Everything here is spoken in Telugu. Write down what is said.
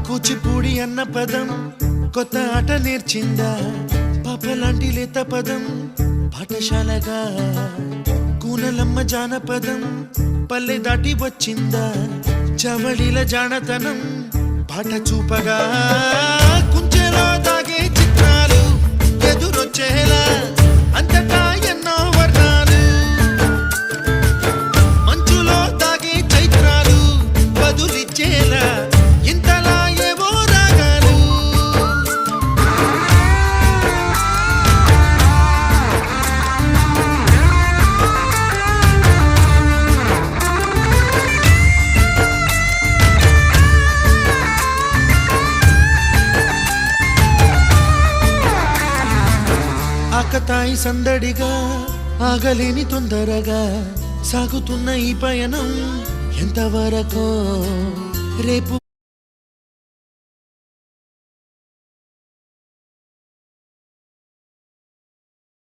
కూచిపూడి అన్న పదం కొత్త ఆట నేర్చిందా పాపలాంటి లేత పదం పాఠశాలగా కూనలమ్మ జానపదం పల్లె దాటి వచ్చిందా చవళిల జానతనం పాట చూపగా కుంచెలో దాగే చిత్రాలు ఎదురొచ్చేలా అంతటా ఎన్నో వర్ణాలు మంచులో దాగే చైత్రాలు బదులిచ్చేలా ఇంతలా ఏవో రాగాలు ఆకతాయి సందడిగా ఆగలేని తొందరగా సాగుతున్న ఈ పయనం ఎంతవరకో రేపు